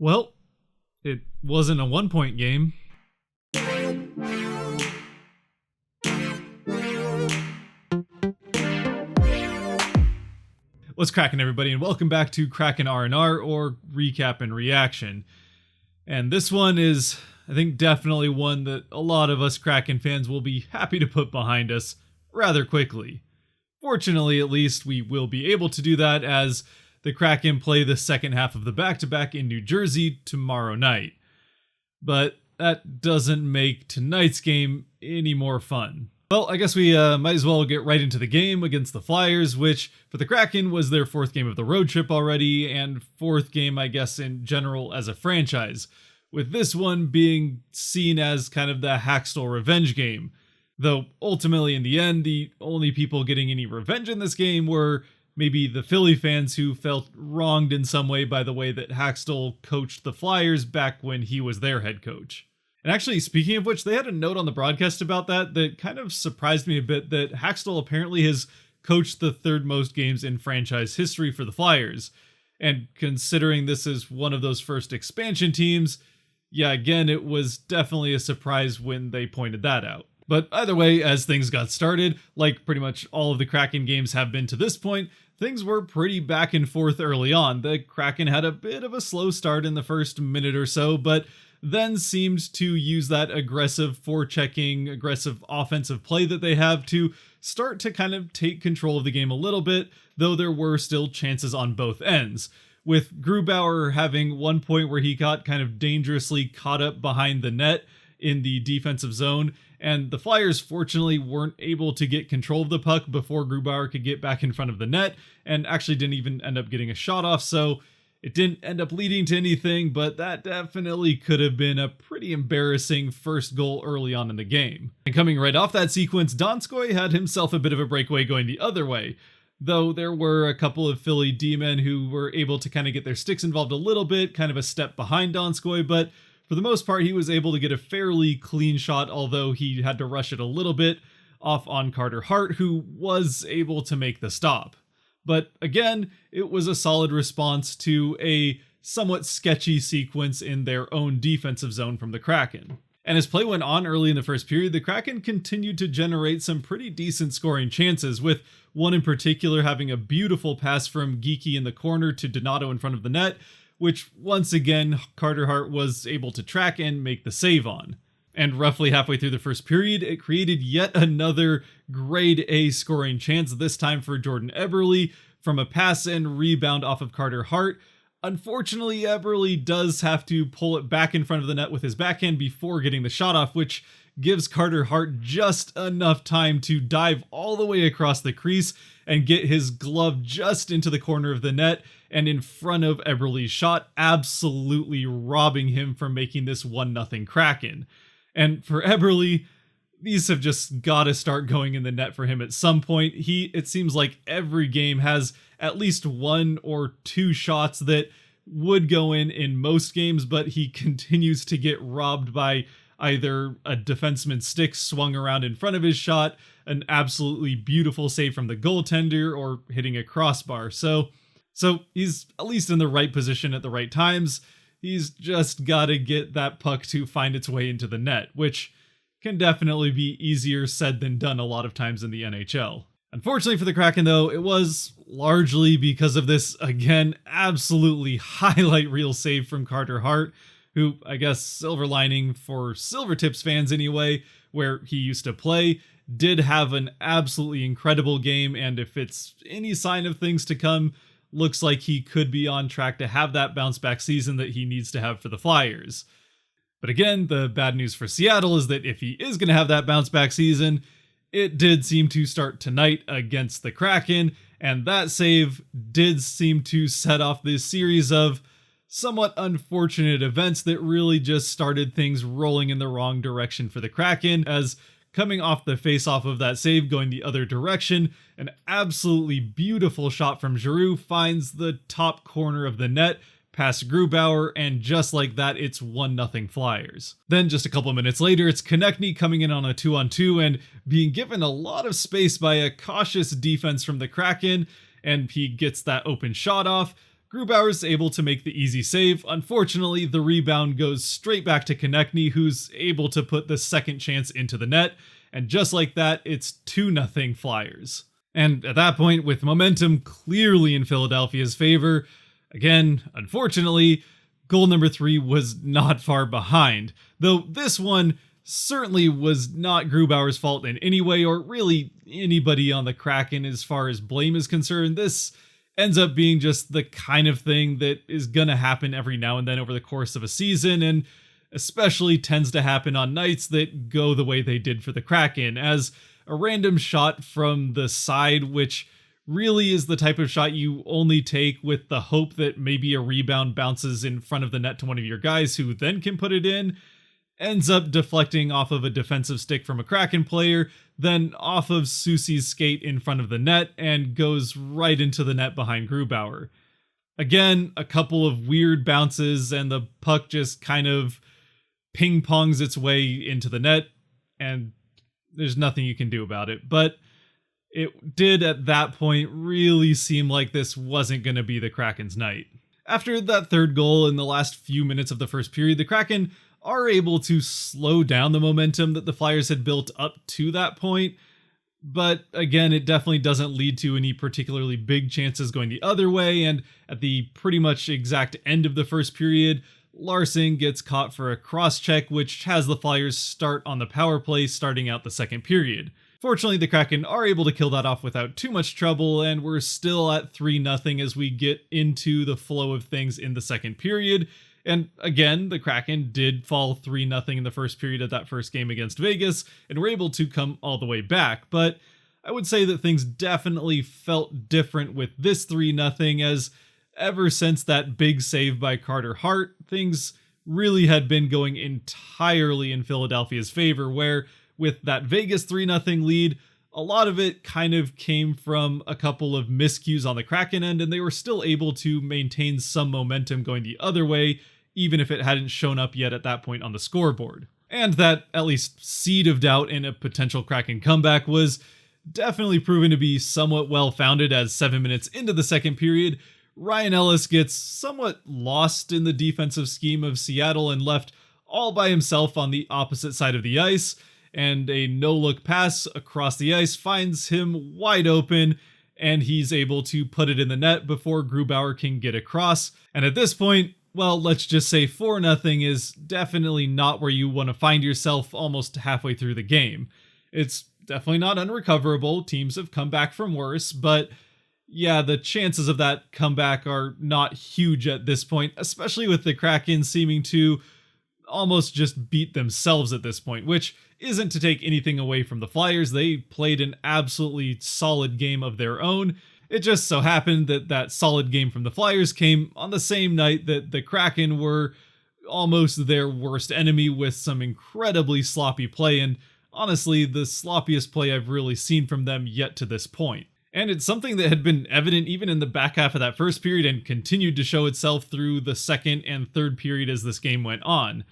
Well, it wasn't a 1-point game. What's cracking, everybody, and welcome back to Kraken R&R, or Recap and Reaction. And this one is, I think, definitely one that a lot of us Kraken fans will be happy to put behind us rather quickly. Fortunately, at least, we will be able to do that as the Kraken play the second half of the back-to-back in New Jersey tomorrow night. But that doesn't make tonight's game any more fun. Well, I guess we might as well get right into the game against the Flyers, which for the Kraken was their fourth game of the road trip already, and fourth game, I guess, in general as a franchise, with this one being seen as kind of the Hakstol revenge game. Though ultimately in the end, the only people getting any revenge in this game were maybe the Philly fans who felt wronged in some way by the way that Hakstol coached the Flyers back when he was their head coach. And actually, speaking of which, they had a note on the broadcast about that kind of surprised me a bit, that Hakstol apparently has coached the third most games in franchise history for the Flyers. And considering this is one of those first expansion teams, yeah, again, it was definitely a surprise when they pointed that out. But either way, as things got started, like pretty much all of the Kraken games have been to this point, things were pretty back and forth early on. The Kraken had a bit of a slow start in the first minute or so, but then seemed to use that aggressive forechecking, aggressive offensive play that they have to start to kind of take control of the game a little bit, though there were still chances on both ends. With Grubauer having one point where he got kind of dangerously caught up behind the net in the defensive zone, and the Flyers fortunately weren't able to get control of the puck before Grubauer could get back in front of the net, and actually didn't even end up getting a shot off, so it didn't end up leading to anything, but that definitely could have been a pretty embarrassing first goal early on in the game. And coming right off that sequence, Donskoy had himself a bit of a breakaway going the other way, though there were a couple of Philly D-men who were able to kind of get their sticks involved a little bit, kind of a step behind Donskoy, but for the most part, he was able to get a fairly clean shot, although he had to rush it a little bit off on Carter Hart, who was able to make the stop. But again, it was a solid response to a somewhat sketchy sequence in their own defensive zone from the Kraken. And as play went on early in the first period, the Kraken continued to generate some pretty decent scoring chances, with one in particular having a beautiful pass from Geeky in the corner to Donato in front of the net, which once again Carter Hart was able to track and make the save on. And roughly halfway through the first period, it created yet another grade A scoring chance, this time for Jordan Eberle, from a pass and rebound off of Carter Hart. Unfortunately, Eberle does have to pull it back in front of the net with his backhand before getting the shot off, which gives Carter Hart just enough time to dive all the way across the crease and get his glove just into the corner of the net and in front of Eberle's shot, absolutely robbing him from making this 1-0 Kraken. And for Eberle, these have just got to start going in the net for him at some point. It seems like every game has at least one or two shots that would go in most games, but he continues to get robbed by either a defenseman's stick swung around in front of his shot, an absolutely beautiful save from the goaltender, or hitting a crossbar. So he's at least in the right position at the right times. He's just got to get that puck to find its way into the net, which can definitely be easier said than done a lot of times in the NHL. Unfortunately for the Kraken, though, it was largely because of this, again, absolutely highlight reel save from Carter Hart, who, I guess, silver lining for Silvertips fans anyway, where he used to play, did have an absolutely incredible game, and if it's any sign of things to come, looks like he could be on track to have that bounce back season that he needs to have for the Flyers. But again, the bad news for Seattle is that if he is going to have that bounce back season, it did seem to start tonight against the Kraken, and that save did seem to set off this series of somewhat unfortunate events that really just started things rolling in the wrong direction for the Kraken, as coming off the face-off of that save going the other direction, an absolutely beautiful shot from Giroux finds the top corner of the net, past Grubauer, and just like that, it's 1-0 Flyers. Then just a couple minutes later, it's Konechny coming in on a 2-on-2 and being given a lot of space by a cautious defense from the Kraken, and he gets that open shot off. Grubauer's able to make the easy save. Unfortunately, the rebound goes straight back to Konechny, who's able to put the second chance into the net, and just like that, it's 2-0 Flyers. And at that point, with momentum clearly in Philadelphia's favor, again, unfortunately, goal number 3 was not far behind, though this one certainly was not Grubauer's fault in any way, or really anybody on the Kraken as far as blame is concerned. This ends up being just the kind of thing that is gonna happen every now and then over the course of a season, and especially tends to happen on nights that go the way they did for the Kraken, as a random shot from the side, which really is the type of shot you only take with the hope that maybe a rebound bounces in front of the net to one of your guys who then can put it in, ends up deflecting off of a defensive stick from a Kraken player, then off of Soucy's skate in front of the net, and goes right into the net behind Grubauer. Again, a couple of weird bounces, and the puck just kind of ping-pongs its way into the net, and there's nothing you can do about it. But it did at that point really seem like this wasn't going to be the Kraken's night. After that third goal in the last few minutes of the first period, the Kraken are able to slow down the momentum that the Flyers had built up to that point. But again, it definitely doesn't lead to any particularly big chances going the other way. And at the pretty much exact end of the first period, Larson gets caught for a cross-check, which has the Flyers start on the power play starting out the second period. Fortunately, the Kraken are able to kill that off without too much trouble, and we're still at 3-0 as we get into the flow of things in the second period. And again, the Kraken did fall 3-0 in the first period of that first game against Vegas, and were able to come all the way back. But I would say that things definitely felt different with this 3-0, as ever since that big save by Carter Hart, things really had been going entirely in Philadelphia's favor, where with that Vegas 3-0 lead, a lot of it kind of came from a couple of miscues on the Kraken end, and they were still able to maintain some momentum going the other way, even if it hadn't shown up yet at that point on the scoreboard. And that at least seed of doubt in a potential Kraken comeback was definitely proven to be somewhat well-founded, as 7 minutes into the second period, Ryan Ellis gets somewhat lost in the defensive scheme of Seattle and left all by himself on the opposite side of the ice, and a no-look pass across the ice finds him wide open, and he's able to put it in the net before Grubauer can get across. And at this point, well, let's just say 4-0 is definitely not where you want to find yourself almost halfway through the game. It's definitely not unrecoverable. Teams have come back from worse, but yeah, the chances of that comeback are not huge at this point, especially with the Kraken seeming to almost just beat themselves at this point, which isn't to take anything away from the Flyers. They played an absolutely solid game of their own. It just so happened that that solid game from the Flyers came on the same night that the Kraken were almost their worst enemy, with some incredibly sloppy play, and honestly, the sloppiest play I've really seen from them yet to this point. And it's something that had been evident even in the back half of that first period and continued to show itself through the second and third period as this game went on.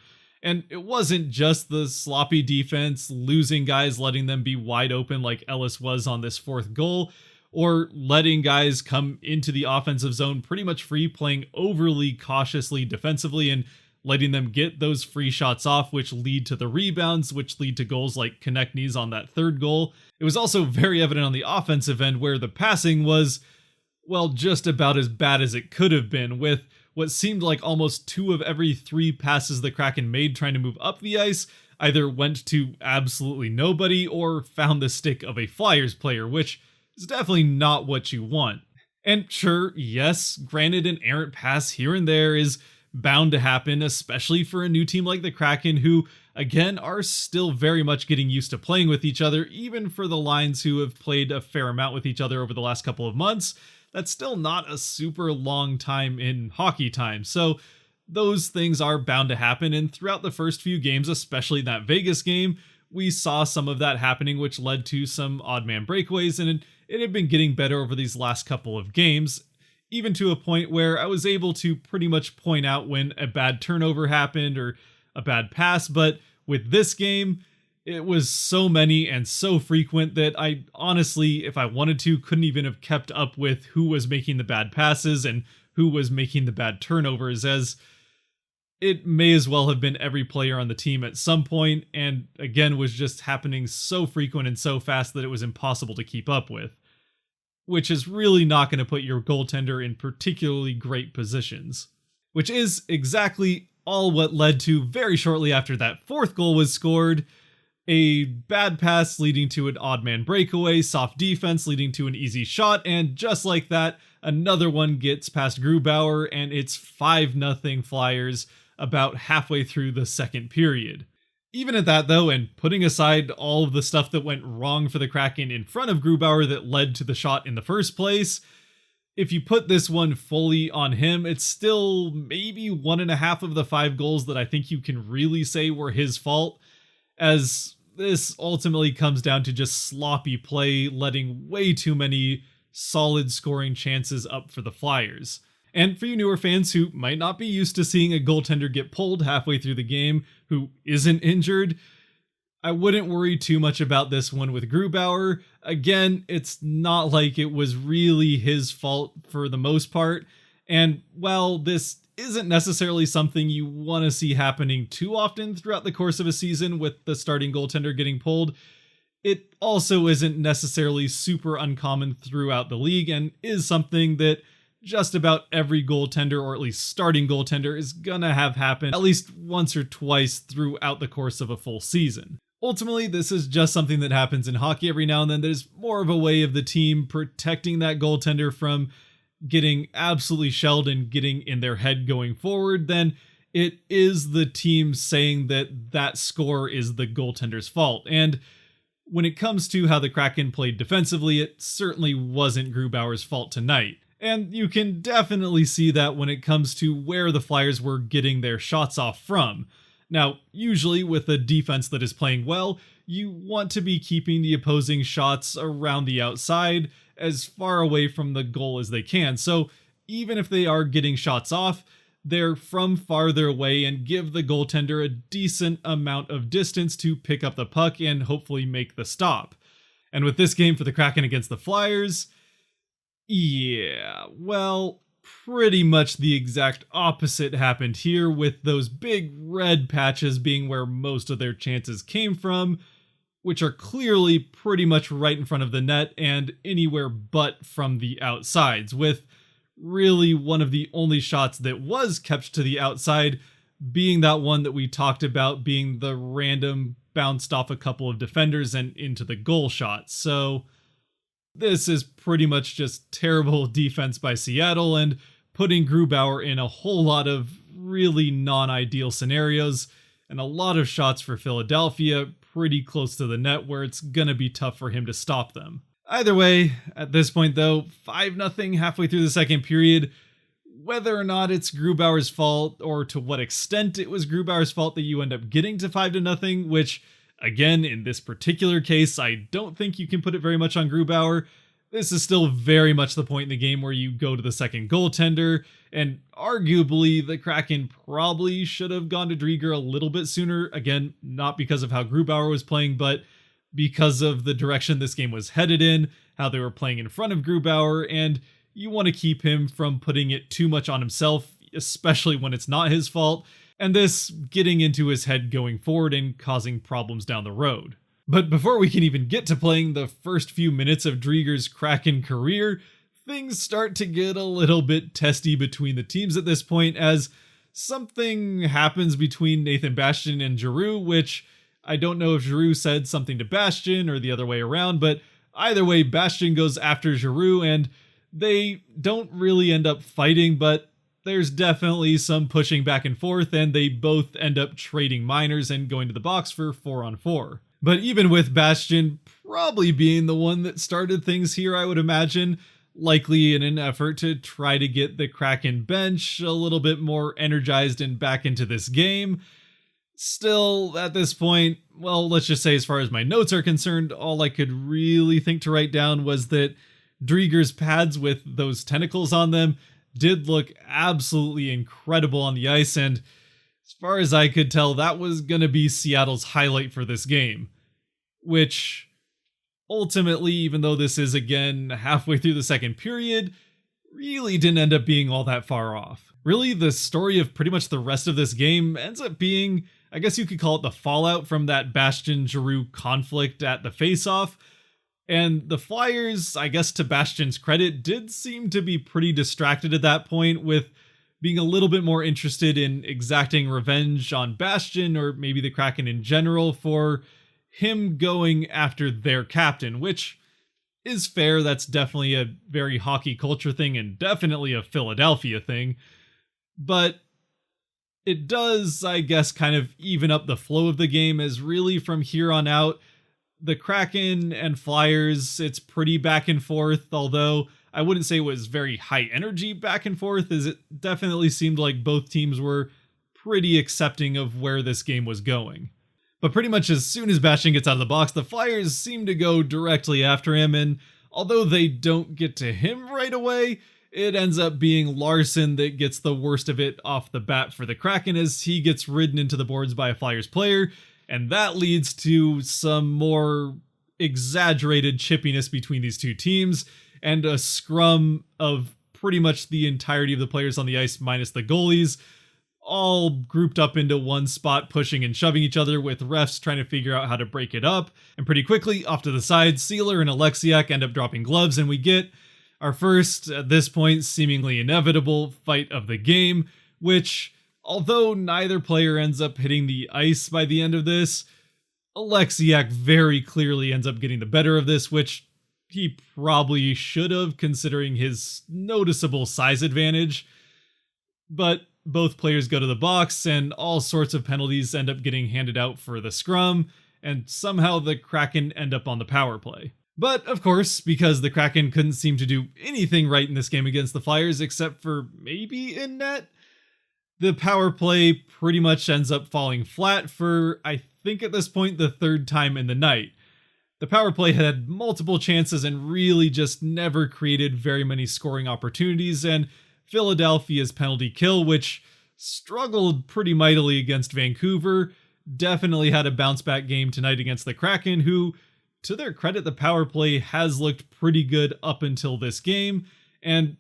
And it wasn't just the sloppy defense, losing guys, letting them be wide open like Ellis was on this fourth goal, or letting guys come into the offensive zone pretty much free, playing overly cautiously defensively and letting them get those free shots off, which lead to the rebounds, which lead to goals like Konechny's on that third goal. It was also very evident on the offensive end, where the passing was, well, just about as bad as it could have been, with what seemed like almost 2 of every 3 passes the Kraken made trying to move up the ice either went to absolutely nobody or found the stick of a Flyers player, which is definitely not what you want. And sure, yes, granted, an errant pass here and there is bound to happen, especially for a new team like the Kraken, who, again, are still very much getting used to playing with each other, even for the lines who have played a fair amount with each other over the last couple of months. That's still not a super long time in hockey time, so those things are bound to happen, and throughout the first few games, especially that Vegas game, we saw some of that happening, which led to some odd man breakaways, and it had been getting better over these last couple of games, even to a point where I was able to pretty much point out when a bad turnover happened or a bad pass. But with this game, it was so many and so frequent that I honestly, if I wanted to, couldn't even have kept up with who was making the bad passes and who who was making the bad turnovers, as it may as well have been every player on the team at some point, and again was just happening so frequent and so fast that it was impossible to keep up with, which is really not going to put your goaltender in particularly great positions. Which is exactly all what led to, very shortly after that fourth goal was scored, a bad pass leading to an odd man breakaway, soft defense leading to an easy shot, and just like that, another one gets past Grubauer, and it's 5-0 Flyers about halfway through the second period. Even at that though, and putting aside all of the stuff that went wrong for the Kraken in front of Grubauer that led to the shot in the first place, if you put this one fully on him, it's still maybe 1.5 of the 5 goals that I think you can really say were his fault, as this ultimately comes down to just sloppy play, letting way too many solid scoring chances up for the Flyers. And for you newer fans who might not be used to seeing a goaltender get pulled halfway through the game who isn't injured, I wouldn't worry too much about this one with Grubauer. Again, it's not like it was really his fault for the most part, and while this isn't necessarily something you want to see happening too often throughout the course of a season with the starting goaltender getting pulled, it also isn't necessarily super uncommon throughout the league and is something that just about every goaltender, or at least starting goaltender, is gonna have happen at least once or twice throughout the course of a full season. Ultimately, this is just something that happens in hockey every now and then that is more of a way of the team protecting that goaltender from getting absolutely shelled and getting in their head going forward than it is the team saying that that score is the goaltender's fault. And when it comes to how the Kraken played defensively, it certainly wasn't Grubauer's fault tonight. And you can definitely see that when it comes to where the Flyers were getting their shots off from. Now, usually with a defense that is playing well, you want to be keeping the opposing shots around the outside as far away from the goal as they can. So even if they are getting shots off, they're from farther away and give the goaltender a decent amount of distance to pick up the puck and hopefully make the stop. And with this game for the Kraken against the Flyers, yeah, well, pretty much the exact opposite happened here, with those big red patches being where most of their chances came from, which are clearly pretty much right in front of the net and anywhere but from the outsides, with really one of the only shots that was kept to the outside being that one that we talked about, being the random bounced off a couple of defenders and into the goal shot. So this is pretty much just terrible defense by Seattle and putting Grubauer in a whole lot of really non-ideal scenarios and a lot of shots for Philadelphia pretty close to the net where it's gonna be tough for him to stop them. Either way, at this point though, 5-0 halfway through the second period, whether or not it's Grubauer's fault or to what extent it was Grubauer's fault that you end up getting to 5-0, which again, in this particular case, I don't think you can put it very much on Grubauer. This is still very much the point in the game where you go to the second goaltender, and arguably the Kraken probably should have gone to Drieger a little bit sooner. Again, not because of how Grubauer was playing, but because of the direction this game was headed in, how they were playing in front of Grubauer, and you want to keep him from putting it too much on himself, especially when it's not his fault, and this getting into his head going forward and causing problems down the road. But before we can even get to playing the first few minutes of Drieger's Kraken career, things start to get a little bit testy between the teams at this point, as something happens between Nathan Bastian and Giroux, which I don't know if Giroux said something to Bastian or the other way around, but either way, Bastian goes after Giroux and they don't really end up fighting, but there's definitely some pushing back and forth, and they both end up trading minors and going to the box for 4-on-4. But even with Bastian probably being the one that started things here, I would imagine, likely in an effort to try to get the Kraken bench a little bit more energized and back into this game, still, at this point, well, let's just say as far as my notes are concerned, all I could really think to write down was that Drieger's pads with those tentacles on them did look absolutely incredible on the ice, and as far as I could tell, that was going to be Seattle's highlight for this game. Which, ultimately, even though this is again halfway through the second period, really didn't end up being all that far off. Really, the story of pretty much the rest of this game ends up being, I guess you could call it the fallout from that Bastion-Giroux conflict at the face-off. And the Flyers, I guess to Bastion's credit, did seem to be pretty distracted at that point, with being a little bit more interested in exacting revenge on Bastion, or maybe the Kraken in general, for him going after their captain, which is fair. That's definitely a very hockey culture thing and definitely a Philadelphia thing. But it does, I guess, kind of even up the flow of the game, as really from here on out, the Kraken and Flyers, it's pretty back and forth, although I wouldn't say it was very high energy back and forth, as it definitely seemed like both teams were pretty accepting of where this game was going. But pretty much as soon as Bastion gets out of the box, the Flyers seem to go directly after him, and although they don't get to him right away, it ends up being Larson that gets the worst of it off the bat for the Kraken, as he gets ridden into the boards by a Flyers player, and that leads to some more exaggerated chippiness between these two teams, and a scrum of pretty much the entirety of the players on the ice minus the goalies, all grouped up into one spot, pushing and shoving each other, with refs trying to figure out how to break it up. And pretty quickly, off to the side, Sealer and Alexiak end up dropping gloves, and we get our first, at this point, seemingly inevitable fight of the game, which, although neither player ends up hitting the ice by the end of this, Alexiak very clearly ends up getting the better of this, which he probably should have, considering his noticeable size advantage. But both players go to the box, and all sorts of penalties end up getting handed out for the scrum, and somehow the Kraken end up on the power play. But, of course, because the Kraken couldn't seem to do anything right in this game against the Flyers, except for maybe in net, the power play pretty much ends up falling flat for, I think at this point, the third time in the night. The power play had multiple chances and really just never created very many scoring opportunities, and Philadelphia's penalty kill, which struggled pretty mightily against Vancouver, definitely had a bounce back game tonight against the Kraken, who, to their credit, the power play has looked pretty good up until this game, and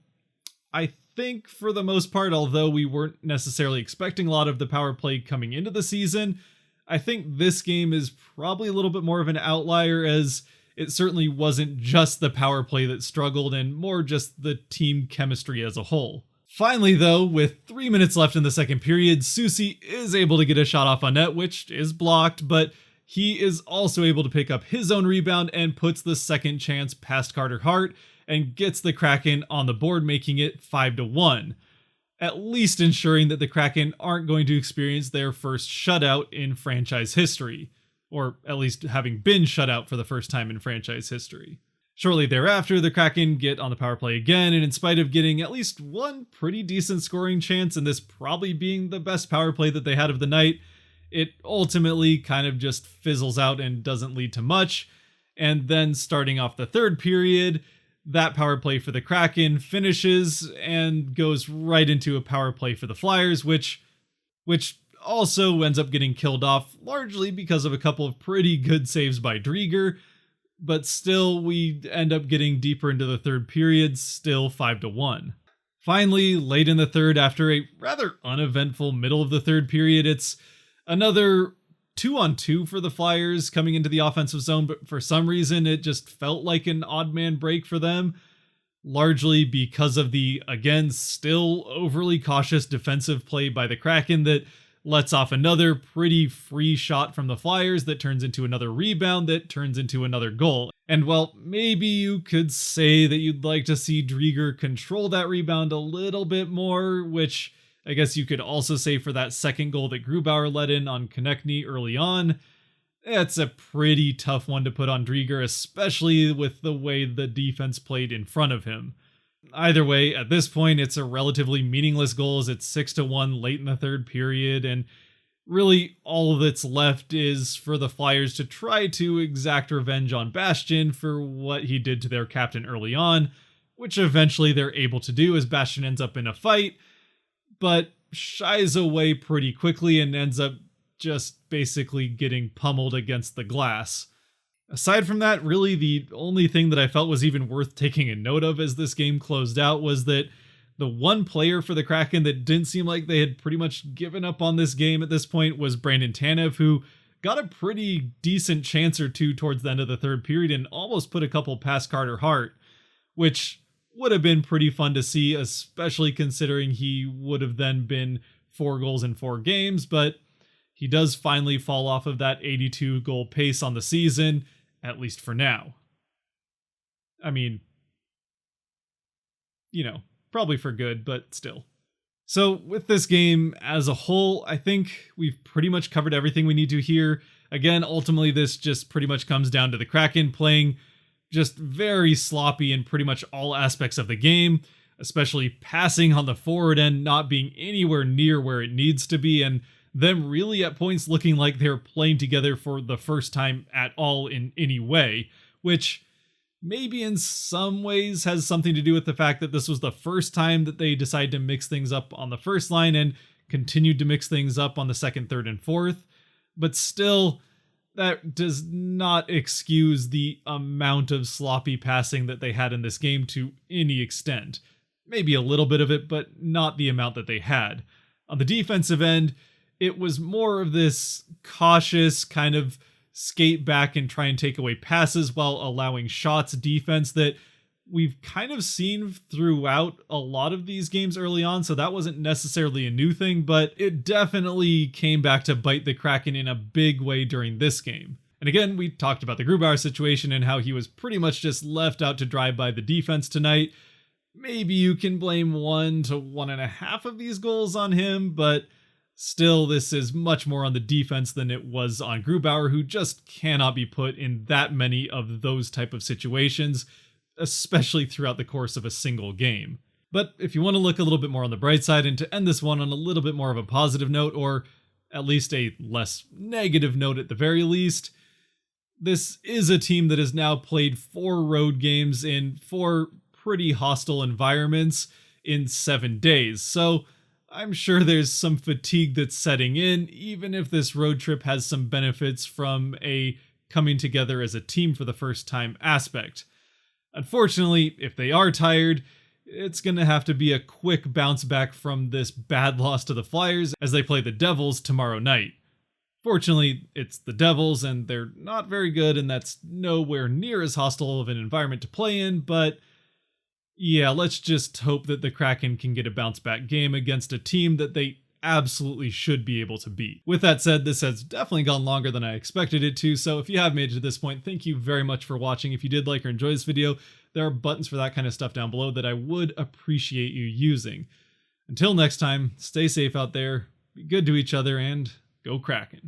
I think for the most part, although we weren't necessarily expecting a lot of the power play coming into the season, I think this game is probably a little bit more of an outlier, as it certainly wasn't just the power play that struggled, and more just the team chemistry as a whole. Finally, though, with 3 minutes left in the second period, Susie is able to get a shot off on net, which is blocked, but he is also able to pick up his own rebound and puts the second chance past Carter Hart and gets the Kraken on the board, making it 5-1. At least ensuring that the Kraken aren't going to experience their first shutout in franchise history, or at least having been shut out for the first time in franchise history. Shortly thereafter, the Kraken get on the power play again, and in spite of getting at least one pretty decent scoring chance, and this probably being the best power play that they had of the night, it ultimately kind of just fizzles out and doesn't lead to much. And then starting off the third period, that power play for the Kraken finishes and goes right into a power play for the Flyers, which also ends up getting killed off largely because of a couple of pretty good saves by Drieger, but still we end up getting deeper into the third period, still 5-1. Finally, late in the third, after a rather uneventful middle of the third period, it's another 2-on-2 for the Flyers coming into the offensive zone, but for some reason it just felt like an odd man break for them, largely because of the, again, still overly cautious defensive play by the Kraken that lets off another pretty free shot from the Flyers that turns into another rebound that turns into another goal. And well, maybe you could say that you'd like to see Drieger control that rebound a little bit more, which I guess you could also say for that second goal that Grubauer let in on Konechny early on. It's a pretty tough one to put on Drieger, especially with the way the defense played in front of him. Either way, at this point, it's a relatively meaningless goal, as it's 6-1 late in the third period, and really all that's left is for the Flyers to try to exact revenge on Bastion for what he did to their captain early on, which eventually they're able to do as Bastion ends up in a fight, but shies away pretty quickly and ends up just basically getting pummeled against the glass. Aside from that, really the only thing that I felt was even worth taking a note of as this game closed out was that the one player for the Kraken that didn't seem like they had pretty much given up on this game at this point was Brandon Tanev, who got a pretty decent chance or two towards the end of the third period and almost put a couple past Carter Hart, which would have been pretty fun to see, especially considering he would have then been 4 goals in 4 games, but he does finally fall off of that 82 goal pace on the season, at least for now. I mean, probably for good, but still. So with this game as a whole, I think we've pretty much covered everything we need to here. Again, ultimately, this just pretty much comes down to the Kraken playing just very sloppy in pretty much all aspects of the game, especially passing on the forward end not being anywhere near where it needs to be, and them really at points looking like they're playing together for the first time at all in any way, which maybe in some ways has something to do with the fact that this was the first time that they decided to mix things up on the first line and continued to mix things up on the second, third, and fourth. But still, that does not excuse the amount of sloppy passing that they had in this game to any extent. Maybe a little bit of it, but not the amount that they had. On the defensive end, it was more of this cautious kind of skate back and try and take away passes while allowing shots defense that we've kind of seen throughout a lot of these games early on, so that wasn't necessarily a new thing, but it definitely came back to bite the Kraken in a big way during this game. And again, we talked about the Grubauer situation and how he was pretty much just left out to dry by the defense tonight. Maybe you can blame 1 to 1.5 of these goals on him, but still, this is much more on the defense than it was on Grubauer, who just cannot be put in that many of those type of situations, especially throughout the course of a single game. But if you want to look a little bit more on the bright side and to end this one on a little bit more of a positive note, or at least a less negative note at the very least, this is a team that has now played 4 road games in 4 pretty hostile environments in 7 days. So I'm sure there's some fatigue that's setting in, even if this road trip has some benefits from a coming together as a team for the first time aspect. Unfortunately, if they are tired, it's going to have to be a quick bounce back from this bad loss to the Flyers as they play the Devils tomorrow night. Fortunately, it's the Devils and they're not very good, and that's nowhere near as hostile of an environment to play in, but yeah, let's just hope that the Kraken can get a bounce back game against a team that they absolutely should be able to beat. With that said, this has definitely gone longer than I expected it to, so if you have made it to this point, thank you very much for watching. If you did like or enjoy this video, there are buttons for that kind of stuff down below that I would appreciate you using. Until next time, stay safe out there, be good to each other, and go Kraken.